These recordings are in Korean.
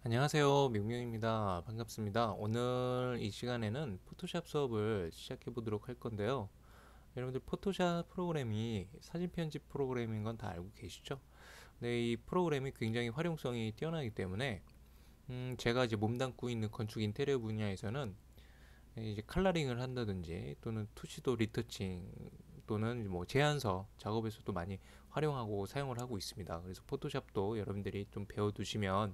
안녕하세요. 명명입니다. 반갑습니다. 오늘 이 시간에는 포토샵 수업을 시작해 보도록 할 건데요. 여러분들 포토샵 프로그램이 사진 편집 프로그램인 건 다 알고 계시죠? 네, 이 프로그램이 굉장히 활용성이 뛰어나기 때문에 제가 이제 몸담고 있는 건축 인테리어 분야에서는 이제 컬러링을 한다든지 또는 투시도 리터칭 또는 뭐 제안서 작업에서도 많이 활용하고 사용을 하고 있습니다. 그래서 포토샵도 여러분들이 좀 배워두시면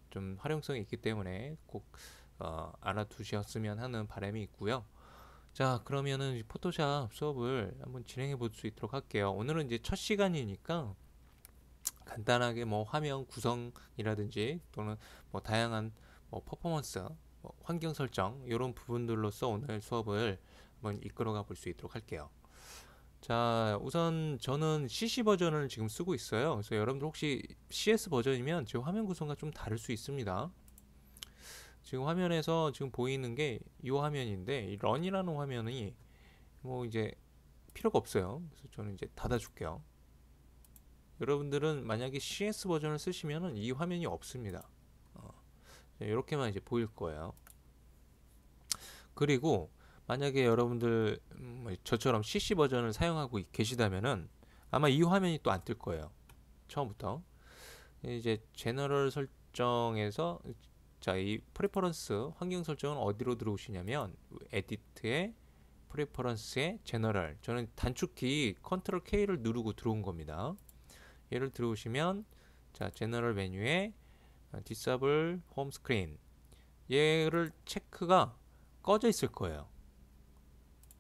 좀 활용성이 있기 때문에 꼭 알아두셨으면 하는 바람이 있고요. 자, 그러면은 포토샵 수업을 한번 진행해 볼 수 있도록 할게요. 오늘은 이제 첫 시간이니까 간단하게 뭐 화면 구성이라든지 또는 뭐 다양한 뭐 퍼포먼스, 뭐 환경 설정 이런 부분들로서 오늘 수업을 한번 이끌어가 볼 수 있도록 할게요. 자, 우선 저는 CC 버전을 지금 쓰고 있어요. 그래서 여러분들 혹시 CS 버전이면 지금 화면 구성과 좀 다를 수 있습니다. 지금 화면에서 지금 보이는 게 이 화면인데 이 런이라는 화면이 뭐 이제 필요가 없어요. 그래서 저는 이제 닫아줄게요. 여러분들은 만약에 CS 버전을 쓰시면은 이 화면이 없습니다. 이렇게만 이제 보일 거예요. 그리고 만약에 여러분들 저처럼 CC 버전을 사용하고 계시다면은 아마 이 화면이 또 안 뜰 거예요. 처음부터 이제 제너럴 설정에서 자, 이 프레퍼런스 환경 설정은 어디로 들어오시냐면 에디트에 프레퍼런스에 제너럴 저는 단축키 컨트롤 K를 누르고 들어온 겁니다. 얘를 들어오시면 자, 제너럴 메뉴에 디서블 홈 스크린 얘를 체크가 꺼져 있을 거예요.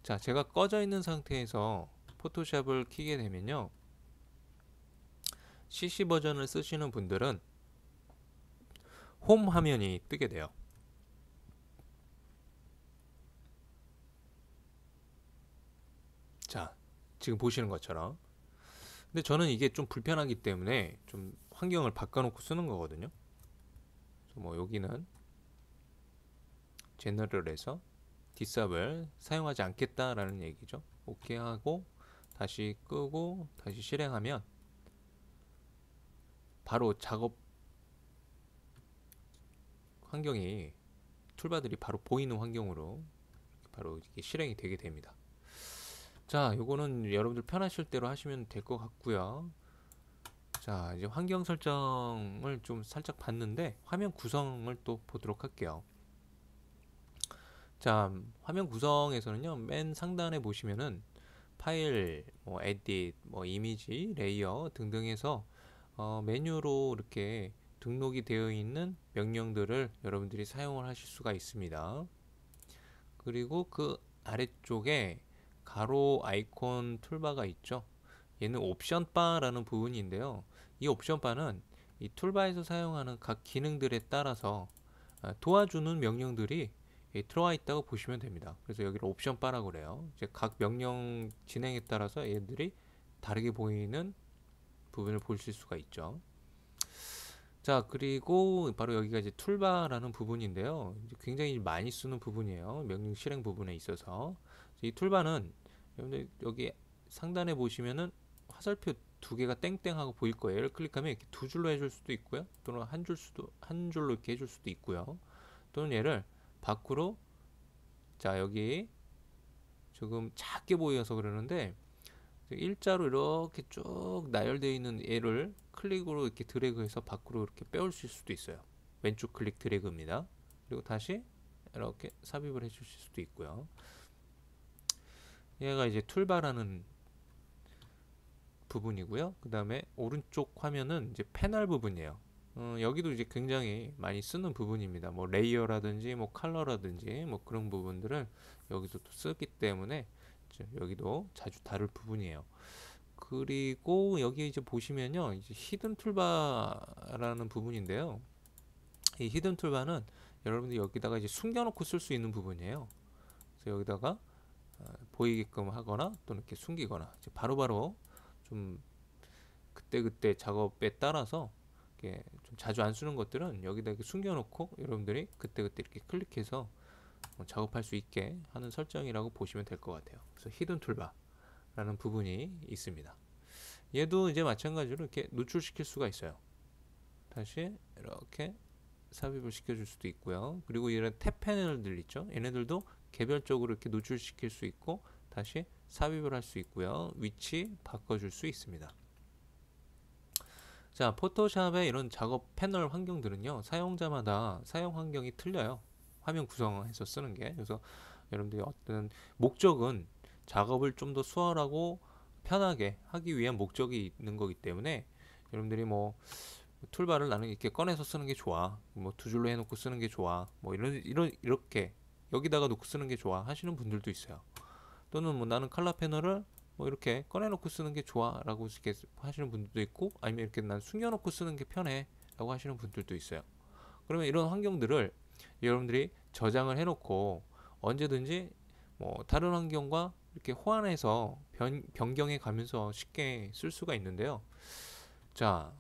자, 제가 꺼져 있는 상태에서 포토샵을 키게 되면요. CC 버전을 쓰시는 분들은 홈 화면이 뜨게 돼요. 자, 지금 보시는 것처럼. 근데 저는 이게 좀 불편하기 때문에 좀 환경을 바꿔놓고 쓰는 거거든요. 그래서 뭐 여기는 제너럴에서 디서블 사용하지 않겠다라는 얘기죠. 오케이 하고 다시 끄고 다시 실행하면 바로 작업 환경이 툴바들이 바로 보이는 환경으로 바로 이렇게 실행이 되게 됩니다. 자, 요거는 여러분들 편하실 대로 하시면 될 것 같고요. 자, 이제 환경 설정을 좀 살짝 봤는데 화면 구성을 또 보도록 할게요. 자, 화면 구성에서는요, 맨 상단에 보시면은 파일, 뭐 에딧, 뭐 이미지, 레이어 등등 해서 메뉴로 이렇게 등록이 되어 있는 명령들을 여러분들이 사용을 하실 수가 있습니다. 그리고 그 아래쪽에 가로 아이콘 툴바가 있죠. 얘는 옵션 바라는 부분인데요. 이 옵션 바는 이 툴바에서 사용하는 각 기능들에 따라서 도와주는 명령들이 들어와 있다고 보시면 됩니다. 그래서 여기를 옵션 바라고 그래요. 이제 각 명령 진행에 따라서 얘들이 다르게 보이는 부분을 보실 수가 있죠. 자, 그리고 바로 여기가 이제 툴바라는 부분인데요. 굉장히 많이 쓰는 부분이에요. 명령 실행 부분에 있어서. 이 툴바는 여러분들 여기 상단에 보시면은 화살표 두 개가 땡땡하고 보일 거예요. 얘를 클릭하면 이렇게 두 줄로 해줄 수도 있고요. 또는 한 줄로 이렇게 해줄 수도 있고요. 또는 얘를 밖으로 자, 여기 조금 작게 보여서 그러는데 일자로 이렇게 쭉 나열되어 있는 얘를 클릭으로 이렇게 드래그해서 밖으로 이렇게 빼올 수도 있어요. 왼쪽 클릭 드래그입니다. 그리고 다시 이렇게 삽입을 해주실 수도 있고요. 얘가 이제 툴바라는 부분이고요. 그 다음에 오른쪽 화면은 이제 패널 부분이에요. 여기도 이제 굉장히 많이 쓰는 부분입니다. 뭐 레이어라든지 뭐 컬러라든지 뭐 그런 부분들을 여기서 또 쓰기 때문에 여기도 자주 다룰 부분이에요. 그리고 여기 이제 보시면요, 이제 히든 툴바라는 부분인데요. 이 히든 툴바는 여러분들 여기다가 이제 숨겨놓고 쓸 수 있는 부분이에요. 그래서 여기다가 보이게끔 하거나 또는 이렇게 숨기거나 이제 바로바로 좀 그때그때 작업에 따라서 이렇게 좀 자주 안 쓰는 것들은 여기다 이렇게 숨겨놓고 여러분들이 그때그때 이렇게 클릭해서 작업할 수 있게 하는 설정이라고 보시면 될 것 같아요. 그래서 히든 툴바라는 부분이 있습니다. 얘도 이제 마찬가지로 이렇게 노출시킬 수가 있어요. 다시 이렇게 삽입을 시켜줄 수도 있고요. 그리고 이런 탭 패널들 있죠. 얘네들도 개별적으로 이렇게 노출시킬 수 있고 다시 삽입을 할 수 있고요. 위치 바꿔줄 수 있습니다. 자, 포토샵의 이런 작업 패널 환경들은요, 사용자마다 사용 환경이 틀려요. 화면 구성해서 쓰는 게. 그래서 여러분들이 어떤 목적은 작업을 좀 더 수월하고 편하게 하기 위한 목적이 있는 거기 때문에 여러분들이 뭐 툴바를 나는 이렇게 꺼내서 쓰는 게 좋아. 뭐 두 줄로 해놓고 쓰는 게 좋아. 뭐 이렇게 여기다가 놓고 쓰는 게 좋아 하시는 분들도 있어요. 또는 뭐 나는 칼라 패널을 뭐 이렇게 꺼내놓고 쓰는 게 좋아라고 이렇게 하시는 분들도 있고, 아니면 이렇게 난 숨겨놓고 쓰는 게 편해라고 하시는 분들도 있어요. 그러면 이런 환경들을 여러분들이 저장을 해놓고 언제든지 뭐 다른 환경과 이렇게 호환해서 변경해 가면서 쉽게 쓸 수가 있는데요. 자,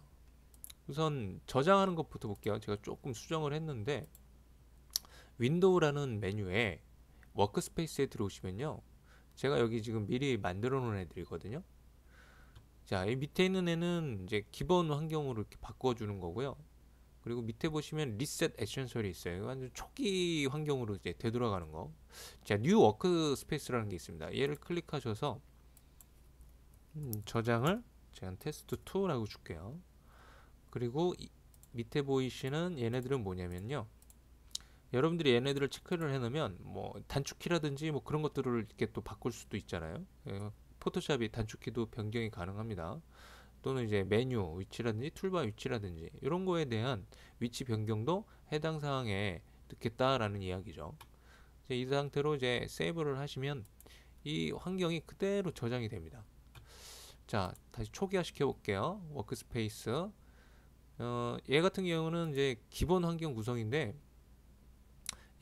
우선 저장하는 것부터 볼게요. 제가 조금 수정을 했는데 윈도우라는 메뉴에 워크스페이스에 들어오시면요, 제가 여기 지금 미리 만들어 놓은 애들이거든요. 자, 이 밑에 있는 애는 이제 기본 환경으로 이렇게 바꿔주는 거고요. 그리고 밑에 보시면 리셋 에센셜이 있어요. 완전 초기 환경으로 이제 되돌아가는 거. 자, 뉴 워크스페이스라는 게 있습니다. 얘를 클릭하셔서 저장을 제가 테스트 2라고 줄게요. 그리고 밑에 보이시는 얘네들은 뭐냐면요, 여러분들이 얘네들을 체크를 해놓으면 뭐 단축키라든지 뭐 그런 것들을 이렇게 또 바꿀 수도 있잖아요. 포토샵이 단축키도 변경이 가능합니다. 또는 이제 메뉴 위치라든지 툴바 위치라든지 이런 거에 대한 위치 변경도 해당 사항에 넣겠다라는 이야기죠. 이 상태로 이제 세이브를 하시면 이 환경이 그대로 저장이 됩니다. 자, 다시 초기화 시켜 볼게요. 워크스페이스. 얘 같은 경우는 이제 기본 환경 구성인데,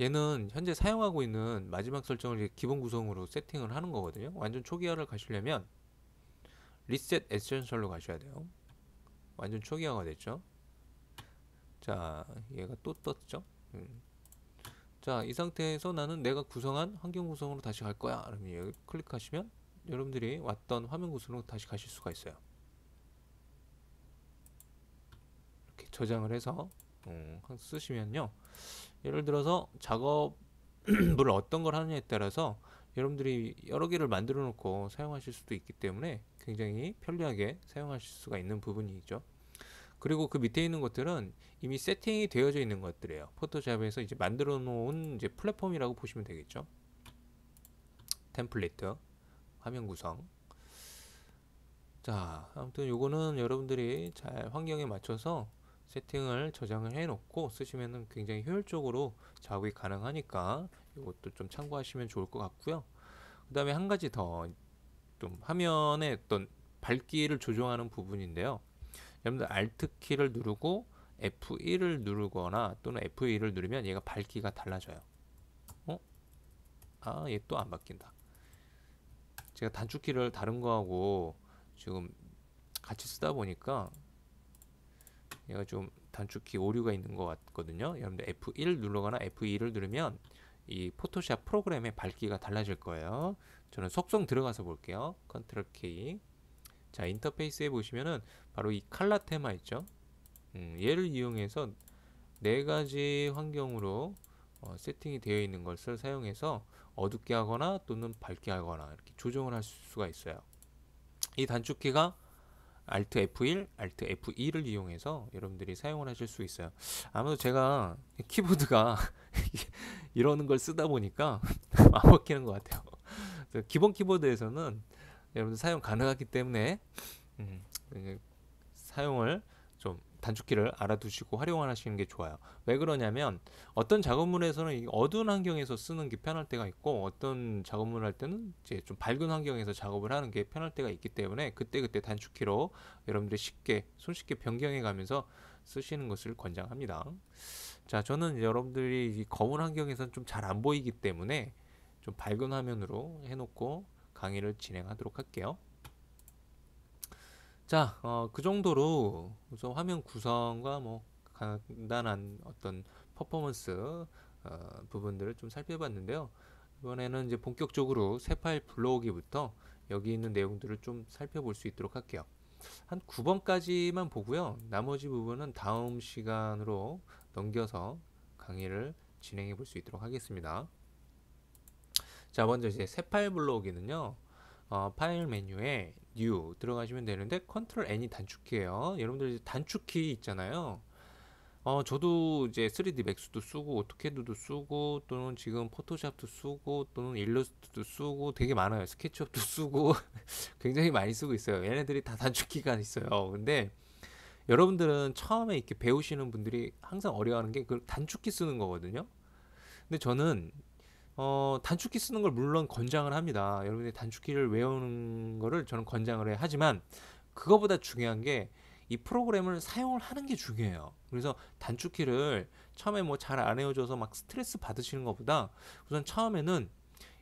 얘는 현재 사용하고 있는 마지막 설정을 기본 구성으로 세팅을 하는 거거든요. 완전 초기화를 가시려면 리셋 에센셜로 가셔야 돼요. 완전 초기화가 됐죠. 자, 얘가 또 떴죠. 자, 이 상태에서 나는 내가 구성한 환경 구성으로 다시 갈 거야. 그러면 여기 클릭하시면 여러분들이 왔던 화면 구성으로 다시 가실 수가 있어요. 이렇게 저장을 해서 쓰시면요, 예를 들어서 작업을 어떤 걸 하느냐에 따라서 여러분들이 여러 개를 만들어 놓고 사용하실 수도 있기 때문에 굉장히 편리하게 사용하실 수가 있는 부분이죠. 그리고 그 밑에 있는 것들은 이미 세팅이 되어져 있는 것들이에요. 포토샵에서 이제 만들어 놓은 이제 플랫폼이라고 보시면 되겠죠. 템플릿, 화면 구성. 자, 아무튼 요거는 여러분들이 잘 환경에 맞춰서 세팅을 저장을 해 놓고 쓰시면 굉장히 효율적으로 작업이 가능하니까 이것도 좀 참고하시면 좋을 것 같고요. 그 다음에 한 가지 더, 좀 화면의 어떤 밝기를 조정하는 부분인데요. 여러분들 Alt 키를 누르고 F1을 누르거나 또는 F2를 누르면 얘가 밝기가 달라져요. 얘 또 안 바뀐다. 제가 단축키를 다른 거하고 지금 같이 쓰다 보니까 얘가 좀 단축키 오류가 있는 것 같거든요. 여러분들 F1 누르거나 F2를 누르면 이 포토샵 프로그램의 밝기가 달라질 거예요. 저는 속성 들어가서 볼게요. 컨트롤 K. 자, 인터페이스에 보시면은 바로 이 칼라 테마 있죠. 얘를 이용해서 네 가지 환경으로 세팅이 되어 있는 것을 사용해서 어둡게 하거나 또는 밝게 하거나 이렇게 조정을 할 수가 있어요. 이 단축키가 Alt F1, Alt F2를 이용해서 여러분들이 사용을 하실 수 있어요. 아무래도 제가 키보드가 이러는 걸 쓰다 보니까 안 바뀌는 것 같아요. 기본 키보드에서는 여러분들 사용 가능하기 때문에 사용을 좀 단축키를 알아두시고 활용하시는 게 좋아요. 왜 그러냐면 어떤 작업물에서는 어두운 환경에서 쓰는 게 편할 때가 있고, 어떤 작업물을 할 때는 이제 좀 밝은 환경에서 작업을 하는 게 편할 때가 있기 때문에 그때그때 단축키로 여러분들이 쉽게 손쉽게 변경해 가면서 쓰시는 것을 권장합니다. 자, 저는 여러분들이 이 검은 환경에서는 좀 잘 안 보이기 때문에 좀 밝은 화면으로 해놓고 강의를 진행하도록 할게요. 자, 그 정도로 우선 화면 구성과 뭐 간단한 어떤 퍼포먼스 부분들을 좀 살펴봤는데요. 이번에는 이제 본격적으로 새 파일 불러오기부터 여기 있는 내용들을 좀 살펴볼 수 있도록 할게요. 한 9번까지만 보고요. 나머지 부분은 다음 시간으로 넘겨서 강의를 진행해 볼 수 있도록 하겠습니다. 자, 먼저 이제 새 파일 불러오기는요. 파일 메뉴에 New 들어가시면 되는데 컨트롤 N이 단축키예요. 여러분들 이제 단축키 있잖아요. 저도 이제 3D 맥스도 쓰고 오토캐드도 쓰고 또는 지금 포토샵도 쓰고 또는 일러스트도 쓰고 되게 많아요. 스케치업도 쓰고 굉장히 많이 쓰고 있어요. 얘네들이 다 단축키가 있어요. 근데 여러분들은 처음에 이렇게 배우시는 분들이 항상 어려워하는 게 그 단축키 쓰는 거거든요. 근데 저는 단축키 쓰는 걸 물론 권장을 합니다. 여러분이 단축키를 외우는 거를 저는 권장을 해요. 하지만 그거보다 중요한 게 이 프로그램을 사용을 하는 게 중요해요. 그래서 단축키를 처음에 뭐 잘 안 외워져서 막 스트레스 받으시는 것보다 우선 처음에는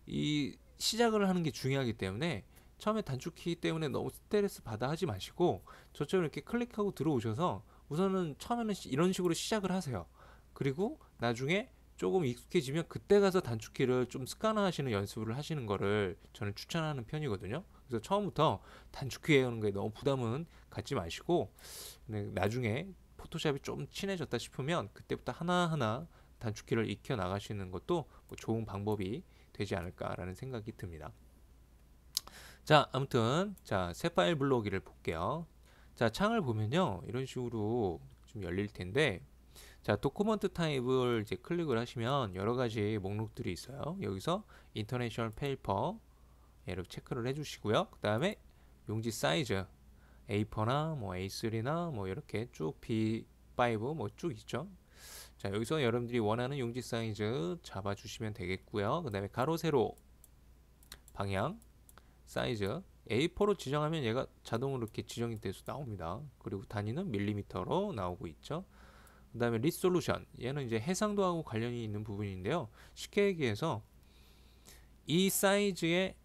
이 시작을 하는 게 중요하기 때문에 처음에 단축키 때문에 너무 스트레스 받아 하지 마시고 저처럼 이렇게 클릭하고 들어오셔서 우선은 처음에는 이런 식으로 시작을 하세요. 그리고 나중에 조금 익숙해지면 그때 가서 단축키를 좀 습관화하시는 연습을 하시는 거를 저는 추천하는 편이거든요. 그래서 처음부터 단축키 외우는 거에 너무 부담은 갖지 마시고 나중에 포토샵이 좀 친해졌다 싶으면 그때부터 하나하나 단축키를 익혀 나가시는 것도 뭐 좋은 방법이 되지 않을까라는 생각이 듭니다. 자, 아무튼 새 파일 불러오기를 볼게요. 자, 창을 보면요. 이런 식으로 좀 열릴 텐데 자, 도큐먼트 타입을 이제 클릭을 하시면 여러 가지 목록들이 있어요. 여기서 인터내셔널 페이퍼 얘를 체크를 해주시고요. 그 다음에 용지 사이즈 A4나 뭐 A3나 뭐 이렇게 쭉 B5 뭐 쭉 있죠. 자, 여기서 여러분들이 원하는 용지 사이즈 잡아주시면 되겠고요. 그 다음에 가로 세로 방향 사이즈 A4로 지정하면 얘가 자동으로 이렇게 지정이 돼서 나옵니다. 그리고 단위는 밀리미터로 나오고 있죠. 그 다음에 리솔루션 얘는 이제 해상도하고 관련이 있는 부분인데요. 쉽게 얘기해서 이 사이즈의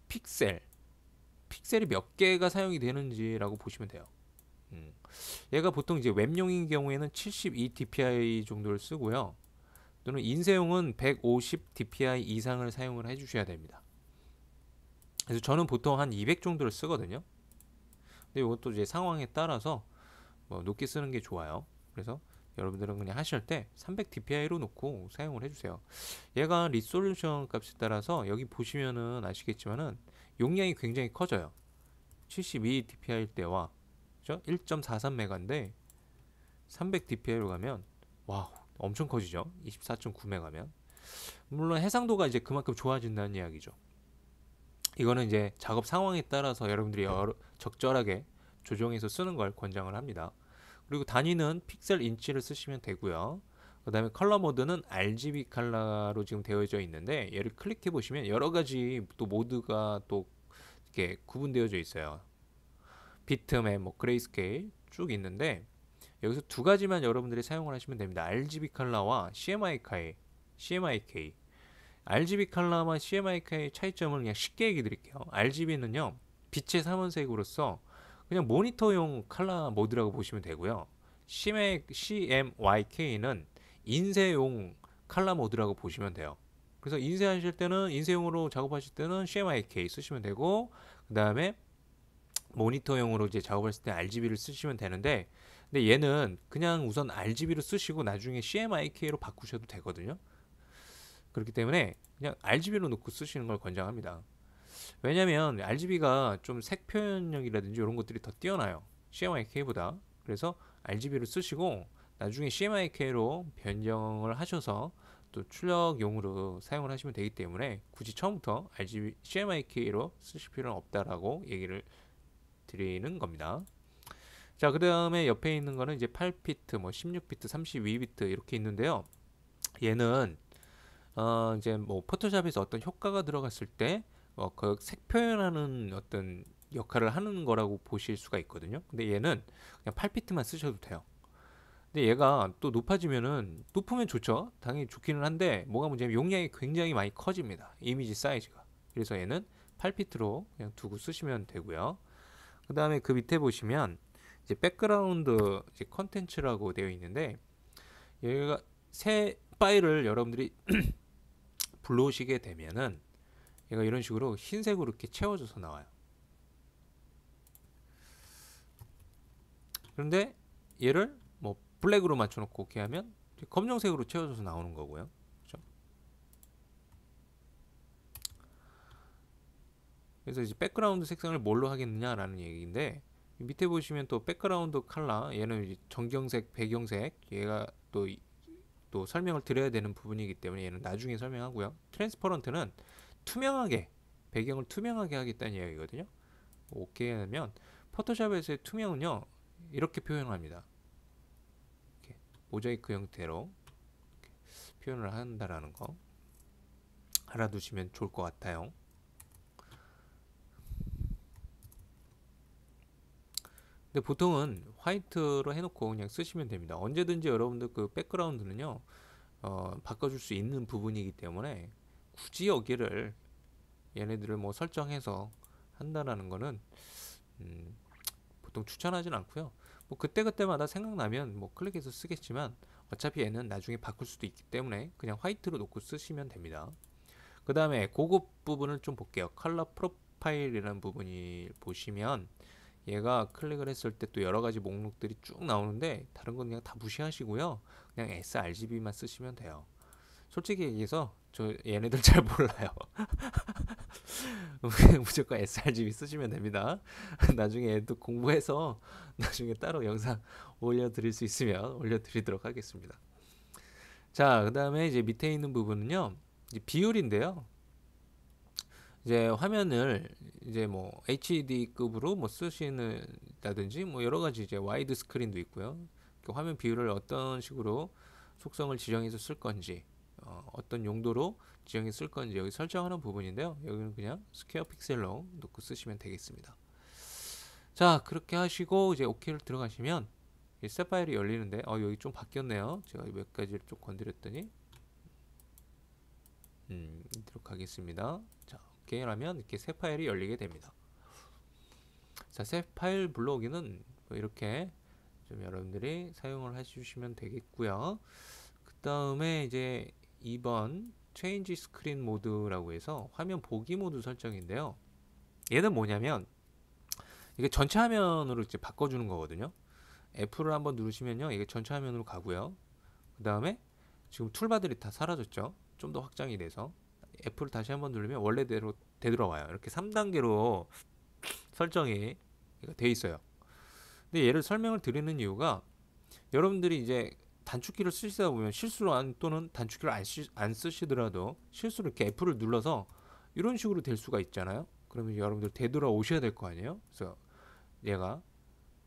픽셀이 몇 개가 사용이 되는지라고 보시면 돼요. 얘가 보통 이제 웹용인 경우에는 72 dpi 정도를 쓰고요. 또는 인쇄용은 150 dpi 이상을 사용을 해주셔야 됩니다. 그래서 저는 보통 한 200 정도를 쓰거든요. 근데 이것도 이제 상황에 따라서 뭐 높게 쓰는 게 좋아요. 그래서 여러분들은 그냥 하실 때 300 dpi로 놓고 사용을 해주세요. 얘가 리솔루션 값에 따라서 여기 보시면은 아시겠지만은 용량이 굉장히 커져요. 72 dpi일 때와 1.43메가인데 300 dpi로 가면 와 엄청 커지죠. 24.9메가면 물론 해상도가 이제 그만큼 좋아진다는 이야기죠. 이거는 이제 작업 상황에 따라서 여러분들이 적절하게 조정해서 쓰는 걸 권장을 합니다. 그리고 단위는 픽셀 인치를 쓰시면 되고요. 그 다음에 컬러 모드는 RGB 컬러로 지금 되어져 있는데 얘를 클릭해 보시면 여러 가지 또 모드가 또 이렇게 구분되어져 있어요. 비트맵, 뭐 그레이스케일 쭉 있는데 여기서 두 가지만 여러분들이 사용을 하시면 됩니다. RGB 컬러와 CMYK. RGB 컬러와 CMYK의 차이점을 그냥 쉽게 얘기 드릴게요. RGB는요 빛의 삼원색으로서 그냥 모니터용 컬러 모드라고 보시면 되고요. CMYK는 인쇄용 컬러 모드라고 보시면 돼요. 그래서 인쇄하실 때는 인쇄용으로 작업하실 때는 CMYK 쓰시면 되고 그 다음에 모니터용으로 이제 작업했을 때 RGB를 쓰시면 되는데 근데 얘는 그냥 우선 RGB로 쓰시고 나중에 CMYK로 바꾸셔도 되거든요. 그렇기 때문에 그냥 RGB로 놓고 쓰시는 걸 권장합니다. 왜냐면 RGB가 좀 색 표현력이라든지 이런 것들이 더 뛰어나요. CMYK보다. 그래서 RGB를 쓰시고 나중에 CMYK로 변경을 하셔서 또 출력용으로 사용을 하시면 되기 때문에 굳이 처음부터 RGB, CMYK로 쓰실 필요는 없다라고 얘기를 드리는 겁니다. 자, 그 다음에 옆에 있는 거는 이제 8비트, 뭐 16비트, 32비트 이렇게 있는데요. 얘는 이제 뭐 포토샵에서 어떤 효과가 들어갔을 때 그 색 표현하는 어떤 역할을 하는 거라고 보실 수가 있거든요. 근데 얘는 그냥 8비트만 쓰셔도 돼요. 근데 얘가 또 높으면 좋죠. 당연히 좋기는 한데 뭐가 문제냐면 용량이 굉장히 많이 커집니다. 이미지 사이즈가. 그래서 얘는 8비트로 그냥 두고 쓰시면 되고요. 그 다음에 그 밑에 보시면 이제 백그라운드 이제 컨텐츠라고 되어 있는데 얘가 새 파일을 여러분들이 불러오시게 되면은 얘가 이런 식으로 흰색으로 이렇게 채워져서 나와요. 그런데 얘를 뭐 블랙으로 맞춰놓고 오케이 하면 검정색으로 채워져서 나오는 거고요. 그렇죠? 그래서 이제 백그라운드 색상을 뭘로 하겠느냐라는 얘기인데, 밑에 보시면 또 백그라운드 컬러, 얘는 이제 정경색, 배경색, 얘가 또 설명을 드려야 되는 부분이기 때문에 얘는 나중에 설명하고요. 트랜스퍼런트는 투명하게, 배경을 투명하게 하겠다는 이야기거든요. 오케이 하면 포토샵에서의 투명은요, 이렇게 표현합니다. 이렇게 모자이크 형태로 이렇게 표현을 한다라는 거 알아두시면 좋을 것 같아요. 근데 보통은 화이트로 해놓고 그냥 쓰시면 됩니다. 언제든지 여러분들 그 백그라운드는요, 바꿔줄 수 있는 부분이기 때문에 굳이 여기를 얘네들을 뭐 설정해서 한다라는 거는 보통 추천하진 않고요. 뭐 그때그때마다 생각나면 뭐 클릭해서 쓰겠지만 어차피 얘는 나중에 바꿀 수도 있기 때문에 그냥 화이트로 놓고 쓰시면 됩니다. 그 다음에 고급 부분을 좀 볼게요. 컬러 프로파일이라는 부분이 보시면 얘가 클릭을 했을 때 또 여러 가지 목록들이 쭉 나오는데 다른 건 그냥 다 무시하시고요. 그냥 sRGB만 쓰시면 돼요. 솔직히 얘기해서 저 얘네들 잘 몰라요. 무조건 sRGB 쓰시면 됩니다. 나중에 얘도 공부해서 나중에 따로 영상 올려드릴 수 있으면 올려드리도록 하겠습니다. 자, 그 다음에 이제 밑에 있는 부분은요, 이제 비율인데요. 이제 화면을 이제 뭐 HD급으로 뭐 쓰시는다든지 뭐 여러 가지 이제 와이드 스크린도 있고요. 화면 비율을 어떤 식으로 속성을 지정해서 쓸 건지, 어떤 용도로 지정해서 쓸 건지 여기 설정하는 부분인데요. 여기는 그냥 스퀘어 픽셀로 놓고 쓰시면 되겠습니다. 자, 그렇게 하시고 이제 OK를 들어가시면 새 파일이 열리는데 여기 좀 바뀌었네요. 제가 몇 가지를 좀 건드렸더니 들어가겠습니다. 자, 오케이 하면 이렇게 새 파일이 열리게 됩니다. 자, 새 파일 불러오기는 뭐 이렇게 좀 여러분들이 사용을 해주시면 되겠고요. 그 다음에 이제 2번 체인지 스크린 모드라고 해서 화면 보기 모드 설정인데요. 얘는 뭐냐면 이게 전체 화면으로 이제 바꿔주는 거거든요. F를 한번 누르시면요, 이게 전체 화면으로 가고요. 그 다음에 지금 툴바들이 다 사라졌죠. 좀 더 확장이 돼서 F를 다시 한번 누르면 원래대로 되돌아와요. 이렇게 3단계로 설정이 돼 있어요. 근데 얘를 설명을 드리는 이유가 여러분들이 이제 단축키를 쓰시다 보면 실수로 또는 단축키를 안 쓰시더라도 실수로 이렇게 F를 눌러서 이런 식으로 될 수가 있잖아요. 그러면 여러분들 되돌아오셔야 될 거 아니에요. 그래서 얘가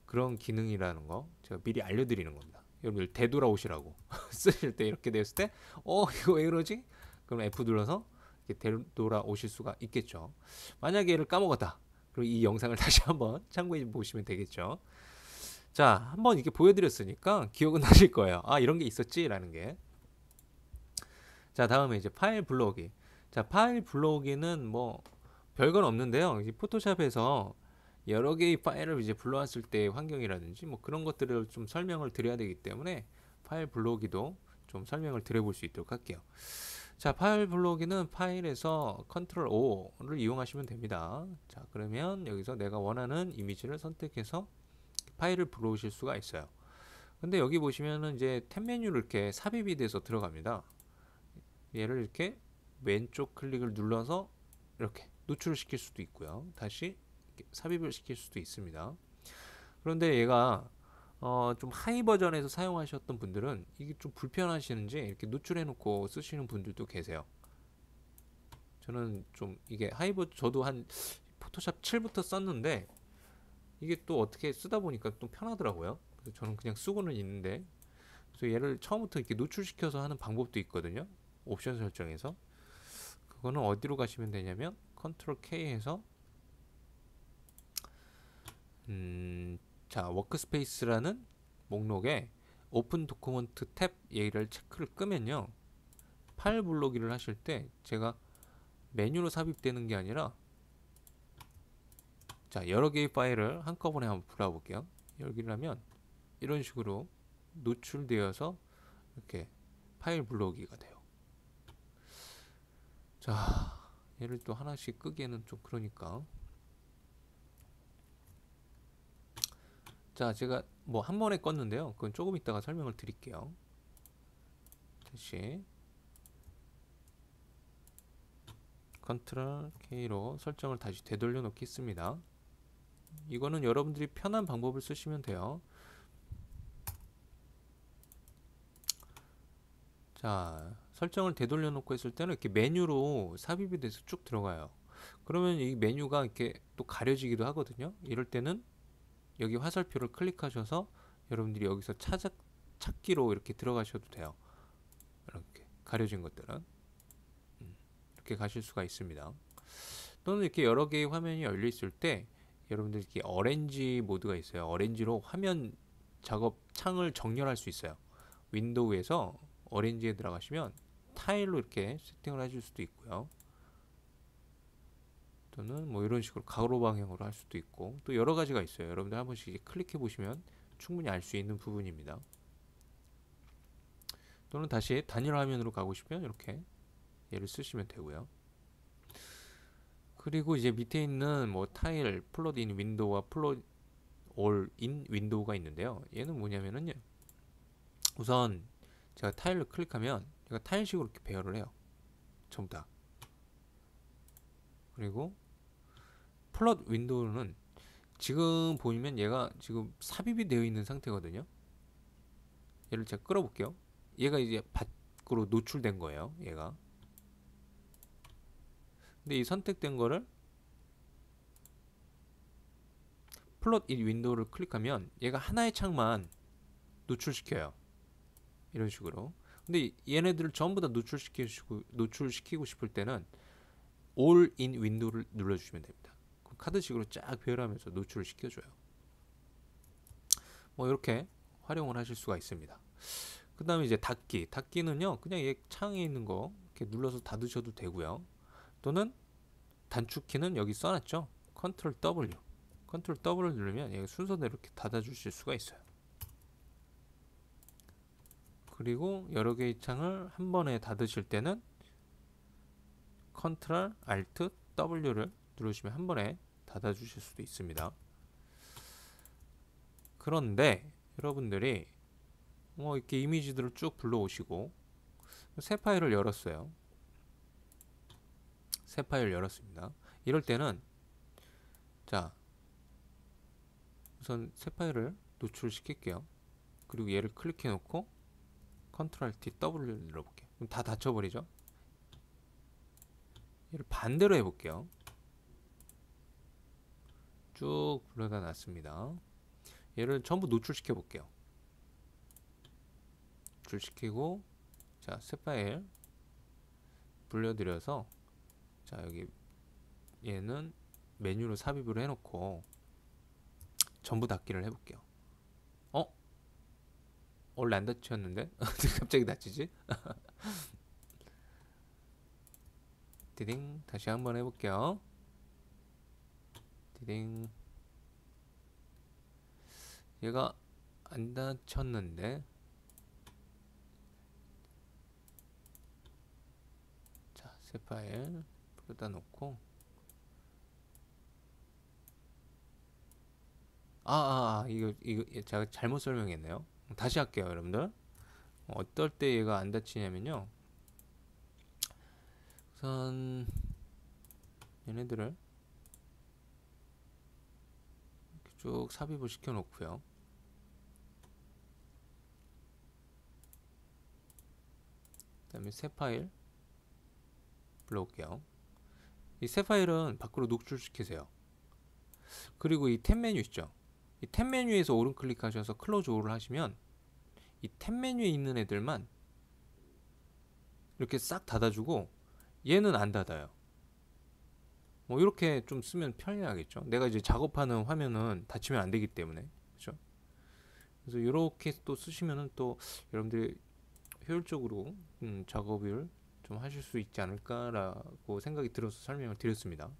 그런 기능이라는 거 제가 미리 알려드리는 겁니다. 여러분들 되돌아오시라고 쓰실 때 이렇게 됐을 때 이거 왜 이러지? 그럼 F 눌러서 이렇게 되돌아오실 수가 있겠죠. 만약에 얘를 까먹었다. 그럼 이 영상을 다시 한번 참고해 보시면 되겠죠. 자, 한번 이렇게 보여드렸으니까 기억은 나실 거예요. 아, 이런 게 있었지라는 게. 자, 다음에 이제 파일 불러오기. 자, 파일 불러오기는 뭐 별건 없는데요. 이제 포토샵에서 여러 개의 파일을 이제 불러왔을 때 환경이라든지 뭐 그런 것들을 좀 설명을 드려야 되기 때문에 파일 불러오기도 좀 설명을 드려볼 수 있도록 할게요. 자, 파일 불러오기는 파일에서 컨트롤 O를 이용하시면 됩니다. 자, 그러면 여기서 내가 원하는 이미지를 선택해서 파일을 불러오실 수가 있어요. 근데 여기 보시면은 이제 탭 메뉴를 이렇게 삽입이 돼서 들어갑니다. 얘를 이렇게 왼쪽 클릭을 눌러서 이렇게 노출을 시킬 수도 있고요. 다시 삽입을 시킬 수도 있습니다. 그런데 얘가 좀 하이 버전에서 사용하셨던 분들은 이게 좀 불편하시는지 이렇게 노출해 놓고 쓰시는 분들도 계세요. 저는 좀 이게 하이 버전, 저도 한 포토샵 7부터 썼는데 이게 또 어떻게 쓰다 보니까 또 편하더라고요. 그래서 저는 그냥 쓰고는 있는데, 그래서 얘를 처음부터 이렇게 노출시켜서 하는 방법도 있거든요. 옵션 설정에서. 그거는 어디로 가시면 되냐면 컨트롤 K 해서 자, 워크스페이스라는 목록에 오픈 도큐먼트 탭 얘를 체크를 끄면요, 파일 불러오기를 하실 때 제가 메뉴로 삽입되는 게 아니라, 자, 여러 개의 파일을 한꺼번에 한번 불러볼게요. 여기를 하면 이런 식으로 노출되어서 이렇게 파일 불러오기가 돼요. 자, 얘를 또 하나씩 끄기에는 좀 그러니까 자, 제가 뭐 한 번에 껐는데요. 그건 조금 이따가 설명을 드릴게요. 다시 컨트롤 K로 설정을 다시 되돌려 놓겠습니다. 이거는 여러분들이 편한 방법을 쓰시면 돼요. 자, 설정을 되돌려 놓고 했을 때는 이렇게 메뉴로 삽입이 돼서 쭉 들어가요. 그러면 이 메뉴가 이렇게 또 가려지기도 하거든요. 이럴 때는 여기 화살표를 클릭하셔서 여러분들이 여기서 찾기로 이렇게 들어가셔도 돼요. 이렇게 가려진 것들은 이렇게 가실 수가 있습니다. 또는 이렇게 여러 개의 화면이 열려 있을 때 여러분들 이렇게 어렌지 모드가 있어요. 어렌지로 화면 작업 창을 정렬할 수 있어요. 윈도우에서 어렌지에 들어가시면 타일로 이렇게 세팅을 하실 수도 있고요. 또는 뭐 이런 식으로 가로 방향으로 할 수도 있고 또 여러 가지가 있어요. 여러분들 한 번씩 클릭해 보시면 충분히 알 수 있는 부분입니다. 또는 다시 단일 화면으로 가고 싶으면 이렇게 얘를 쓰시면 되고요. 그리고 이제 밑에 있는 뭐 타일, 플롯 인 윈도우와 플롯 올 인 윈도우가 있는데요. 얘는 뭐냐면은요. 우선 제가 타일을 클릭하면 얘가 타일식으로 이렇게 배열을 해요. 전부 다. 그리고 플롯 윈도우는 지금 보이면 얘가 지금 삽입이 되어 있는 상태거든요. 얘를 제가 끌어볼게요. 얘가 이제 밖으로 노출된 거예요. 얘가. 근데 이 선택된 거를 플롯 인 윈도우를 클릭하면 얘가 하나의 창만 노출시켜요. 이런 식으로. 근데 얘네들을 전부 다 노출시키고 싶을 때는 All in 윈도우를 눌러주시면 됩니다. 그럼 카드식으로 쫙 배열하면서 노출을 시켜줘요. 뭐 이렇게 활용을 하실 수가 있습니다. 그 다음에 이제 닫기. 닫기는요, 그냥 얘 창에 있는 거 이렇게 눌러서 닫으셔도 되고요. 또는 단축키는 여기 써놨죠. 컨트롤 W. 컨트롤 W를 누르면 얘가 순서대로 이렇게 닫아주실 수가 있어요. 그리고 여러 개의 창을 한 번에 닫으실 때는 컨트롤 Alt W를 누르시면 한 번에 닫아주실 수도 있습니다. 그런데 여러분들이 뭐 이렇게 이미지들을 쭉 불러오시고 새 파일을 열었어요. 새 파일 열었습니다. 이럴 때는 자 우선 새 파일을 노출시킬게요. 그리고 얘를 클릭해 놓고 컨트롤 T W를 눌러볼게요. 그럼 다 닫혀버리죠. 얘를 반대로 해볼게요. 쭉 불러다 놨습니다. 얘를 전부 노출시켜 볼게요. 노출시키고 자, 새 파일 불려드려서 자, 여기 얘는 메뉴로 삽입을 해놓고 전부 닫기를 해볼게요. 원래 안 닫혔는데? 갑자기 닫히지? 디딩 다시 한번 해볼게요. 디딩 얘가 안 닫혔는데 자, 새 파일 불러다 놓고 이거 제가 잘못 설명했네요. 다시 할게요, 여러분들. 어떨 때 얘가 안 닫히냐면요. 우선 얘네들을 이렇게 쭉 삽입을 시켜 놓고요. 그 다음에 새 파일 불러올게요. 이 새 파일은 밖으로 노출시키세요. 그리고 이 탭 메뉴 있죠. 이 탭 메뉴에서 오른 클릭하셔서 클로즈 올을 하시면 이 탭 메뉴에 있는 애들만 이렇게 싹 닫아주고 얘는 안 닫아요. 뭐 이렇게 좀 쓰면 편리하겠죠. 내가 이제 작업하는 화면은 닫히면 안 되기 때문에 그렇죠. 그래서 이렇게 또 쓰시면은 또 여러분들이 효율적으로 작업을 좀 하실 수 있지 않을까라고 생각이 들어서 설명을 드렸습니다.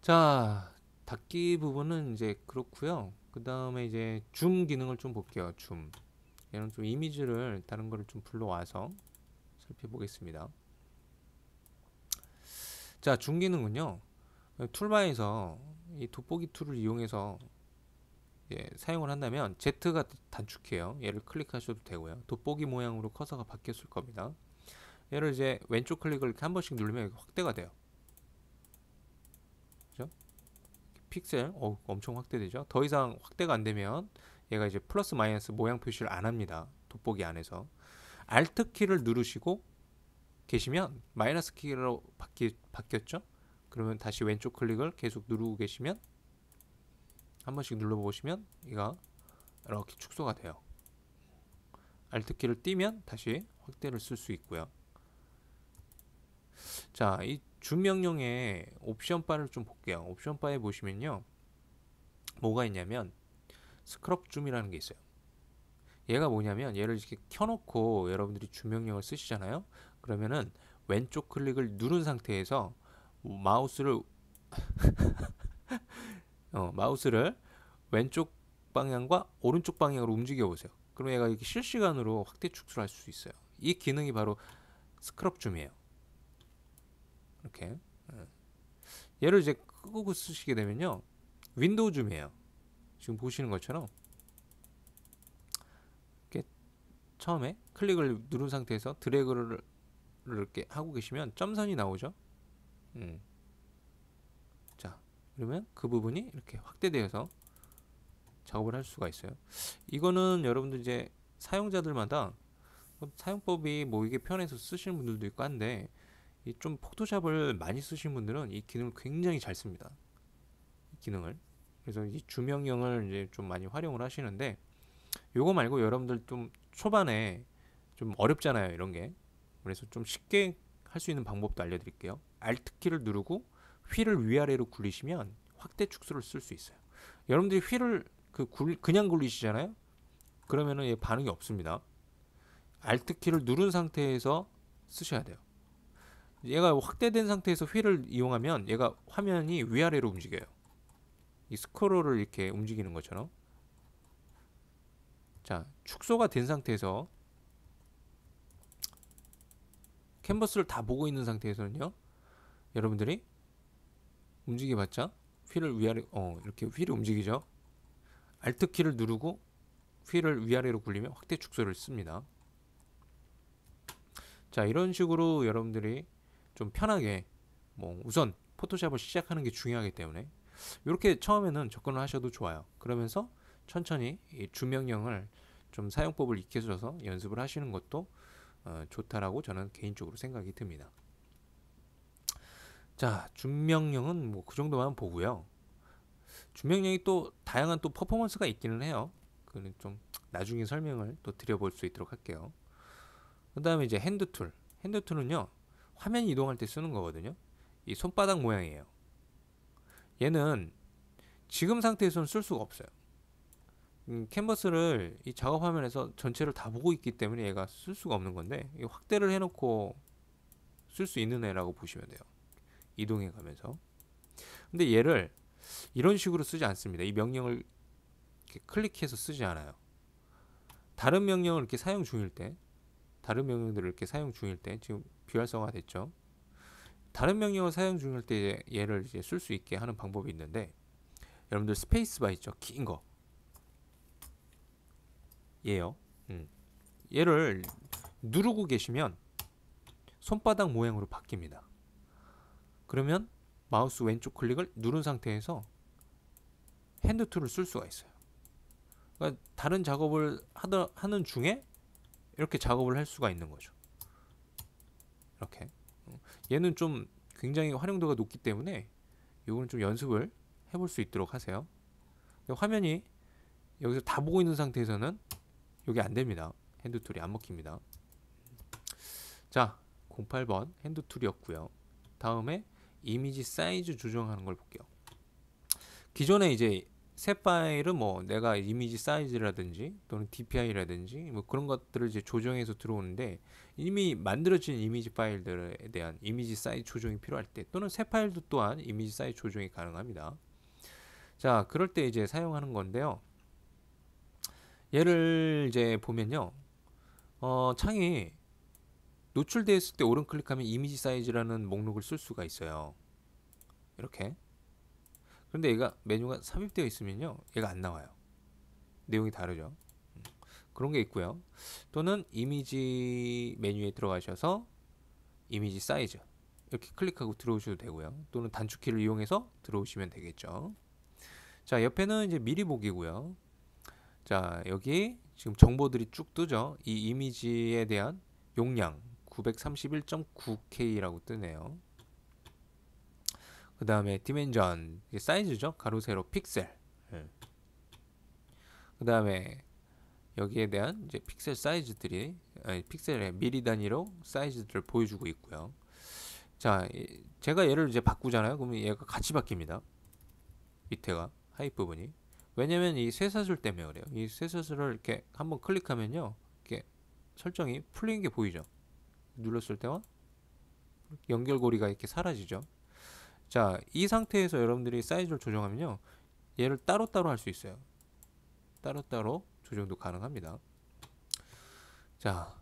자, 닫기 부분은 이제 그렇고요. 그 다음에 이제 줌 기능을 좀 볼게요. 줌. 얘는 좀 이미지를 다른 거를 좀 불러와서 살펴보겠습니다. 자, 줌 기능은요. 툴바에서 이 돋보기 툴을 이용해서 사용을 한다면 Z가 단축해요. 얘를 클릭하셔도 되고요. 돋보기 모양으로 커서가 바뀌었을 겁니다. 얘를 이제 왼쪽 클릭을 이렇게 한 번씩 누르면 확대가 돼요. 그죠? 픽셀 엄청 확대되죠. 더 이상 확대가 안 되면 얘가 이제 플러스 마이너스 모양 표시를 안 합니다. 돋보기 안에서. Alt 키를 누르시고 계시면 마이너스 키로 바뀌었죠? 그러면 다시 왼쪽 클릭을 계속 누르고 계시면 한 번씩 눌러보시면 얘가 이렇게 축소가 돼요. Alt 키를 띄면 다시 확대를 쓸 수 있고요. 자, 이 줌 명령의 옵션 바를 좀 볼게요. 옵션 바에 보시면요, 뭐가 있냐면 스크럽 줌이라는 게 있어요. 얘가 뭐냐면 얘를 이렇게 켜놓고 여러분들이 줌 명령을 쓰시잖아요. 그러면은 왼쪽 클릭을 누른 상태에서 마우스를 마우스를 왼쪽 방향과 오른쪽 방향으로 움직여 보세요. 그럼 얘가 이렇게 실시간으로 확대 축소를 할 수 있어요. 이 기능이 바로 스크럽 줌이에요. 이렇게 얘를 이제 끄고 쓰시게 되면요, 윈도우 줌이에요. 지금 보시는 것처럼 이렇게 처음에 클릭을 누른 상태에서 드래그를 이렇게 하고 계시면 점선이 나오죠. 자, 그러면 그 부분이 이렇게 확대되어서 작업을 할 수가 있어요. 이거는 여러분들 이제 사용자들마다 사용법이 뭐 이게 편해서 쓰시는 분들도 있고 한데, 이 좀 포토샵을 많이 쓰시는 분들은 이 기능을 굉장히 잘 씁니다. 이 기능을. 그래서 이 주명령을 이제 좀 많이 활용을 하시는데, 요거 말고 여러분들 좀 초반에 좀 어렵잖아요, 이런 게. 그래서 좀 쉽게 할 수 있는 방법도 알려드릴게요. Alt 키를 누르고 휠을 위아래로 굴리시면 확대 축소를 쓸 수 있어요. 여러분들이 휠을 그냥 굴리시잖아요. 그러면은 얘 반응이 없습니다. Alt 키를 누른 상태에서 쓰셔야 돼요. 얘가 확대된 상태에서 휠을 이용하면 얘가 화면이 위아래로 움직여요. 이 스크롤을 이렇게 움직이는 것처럼. 자, 축소가 된 상태에서 캔버스를 다 보고 있는 상태에서는요, 여러분들이 움직여봤자 휠을 위아래 이렇게 휠이 움직이죠. Alt 키를 누르고 휠을 위아래로 굴리면 확대 축소를 씁니다. 자, 이런 식으로 여러분들이 좀 편하게 우선 포토샵을 시작하는 게 중요하기 때문에 이렇게 처음에는 접근을 하셔도 좋아요. 그러면서 천천히 이 줌명령을 좀 사용법을 익혀져서 연습을 하시는 것도 좋다라고 저는 개인적으로 생각이 듭니다. 자, 줌명령은 뭐 그 정도만 보고요. 줌명령이 또 다양한 또 퍼포먼스가 있기는 해요. 그는 좀 나중에 설명을 또 드려볼 수 있도록 할게요. 그 다음에 이제 핸드툴. 핸드툴은요, 화면 이동할 때 쓰는 거거든요. 이 손바닥 모양이에요. 얘는 지금 상태에서는 쓸 수가 없어요. 캔버스를 이 작업 화면에서 전체를 다 보고 있기 때문에 얘가 쓸 수가 없는 건데, 확대를 해놓고 쓸 수 있는 애라고 보시면 돼요. 이동해 가면서. 근데 얘를 이런 식으로 쓰지 않습니다. 이 명령을 이렇게 클릭해서 쓰지 않아요. 다른 명령을 이렇게 사용 중일 때, 다른 명령들을 이렇게 사용 중일 때, 지금 비활성화 됐죠. 다른 명령을 사용 중일 때 얘를 이제 쓸 수 있게 하는 방법이 있는데, 여러분들 스페이스바 있죠, 긴 거. 얘요. 얘를 누르고 계시면 손바닥 모양으로 바뀝니다. 그러면 마우스 왼쪽 클릭을 누른 상태에서 핸드툴을 쓸 수가 있어요. 그러니까 다른 작업을 하는 중에 이렇게 작업을 할 수가 있는 거죠. 이렇게. 얘는 좀 굉장히 활용도가 높기 때문에 이거는 좀 연습을 해볼 수 있도록 하세요. 화면이 여기서 다 보고 있는 상태에서는 여기 안 됩니다. 핸드툴이 안 먹힙니다. 자, 08번 핸드툴이었고요. 다음에 이미지 사이즈 조정하는 걸 볼게요. 기존에 이제 새 파일은 뭐 내가 이미지 사이즈라든지 또는 DPI라든지 뭐 그런 것들을 이제 조정해서 들어오는데, 이미 만들어진 이미지 파일들에 대한 이미지 사이즈 조정이 필요할 때, 또는 새 파일도 또한 이미지 사이즈 조정이 가능합니다. 자, 그럴 때 이제 사용하는 건데요. 얘를 이제 보면요, 창이 노출되어 있을 때 오른 클릭하면 이미지 사이즈라는 목록을 쓸 수가 있어요. 이렇게. 그런데 얘가 메뉴가 삽입되어 있으면요, 얘가 안 나와요. 내용이 다르죠. 그런 게 있고요. 또는 이미지 메뉴에 들어가셔서 이미지 사이즈 이렇게 클릭하고 들어오셔도 되고요. 또는 단축키를 이용해서 들어오시면 되겠죠. 자, 옆에는 이제 미리 보기고요. 자, 여기 지금 정보들이 쭉 뜨죠. 이 이미지에 대한 용량 931.9K라고 뜨네요. 그 다음에 디멘전 사이즈죠. 가로 세로 픽셀. 그 다음에 여기에 대한 이제 픽셀 사이즈들이 픽셀의 미리 단위로 사이즈들을 보여주고 있고요. 자, 제가 얘를 이제 바꾸잖아요. 그러면 얘가 같이 바뀝니다. 밑에가 하입 부분이. 왜냐면 이 쇠사슬 때문에 그래요. 이 쇠사슬을 이렇게 한번 클릭하면요, 이렇게 설정이 풀린 게 보이죠. 눌렀을 때와 연결고리가 이렇게 사라지죠. 자, 이 상태에서 여러분들이 사이즈를 조정하면요, 얘를 따로따로 할 수 있어요. 따로따로 조정도 가능합니다. 자,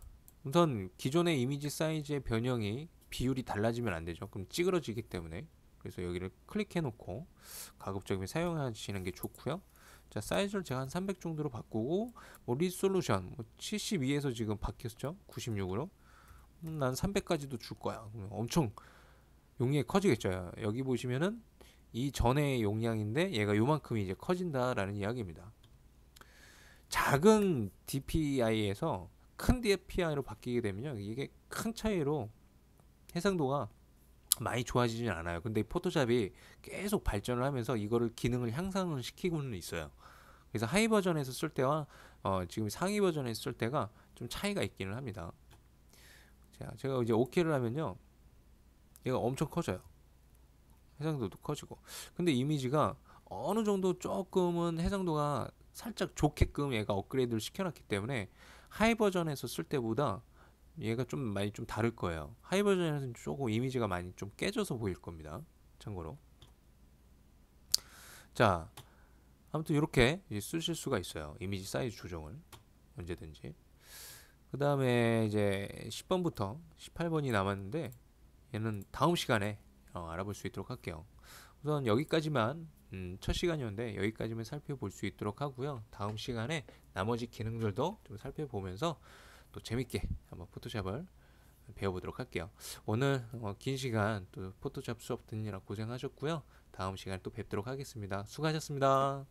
우선 기존의 이미지 사이즈의 변형이 비율이 달라지면 안 되죠. 그럼 찌그러지기 때문에. 그래서 여기를 클릭해 놓고 가급적이면 사용하시는 게 좋고요. 자, 사이즈를 제가 한 300 정도로 바꾸고, 뭐 리솔루션 72에서 지금 바뀌었죠. 96으로. 난 300까지도 줄 거야. 엄청 용량이 커지겠죠. 여기 보시면은 이 전의 용량인데 얘가 요만큼이 이제 커진다라는 이야기입니다. 작은 DPI에서 큰 DPI로 바뀌게 되면요, 이게 큰 차이로 해상도가 많이 좋아지진 않아요. 근데 포토샵이 계속 발전을 하면서 이거를 기능을 향상을 시키고는 있어요. 그래서 하이 버전에서 쓸 때와 지금 상위 버전에서 쓸 때가 좀 차이가 있기는 합니다. 자, 제가 이제 OK를 하면요, 얘가 엄청 커져요. 해상도도 커지고. 근데 이미지가 어느 정도 조금은 해상도가 살짝 좋게끔 얘가 업그레이드를 시켜놨기 때문에 하이 버전에서 쓸 때보다 얘가 좀 많이 좀 다를 거예요. 하이 버전에서는 조금 이미지가 많이 좀 깨져서 보일 겁니다. 참고로. 자, 아무튼 이렇게 쓰실 수가 있어요. 이미지 사이즈 조정을 언제든지. 그 다음에 이제 10번부터 18번이 남았는데 얘는 다음 시간에 알아볼 수 있도록 할게요. 우선 여기까지만 첫 시간이었는데 여기까지만 살펴볼 수 있도록 하고요. 다음 시간에 나머지 기능들도 좀 살펴보면서 또 재밌게 한번 포토샵을 배워보도록 할게요. 오늘 긴 시간 또 포토샵 수업 듣느라 고생하셨고요. 다음 시간에 또 뵙도록 하겠습니다. 수고하셨습니다.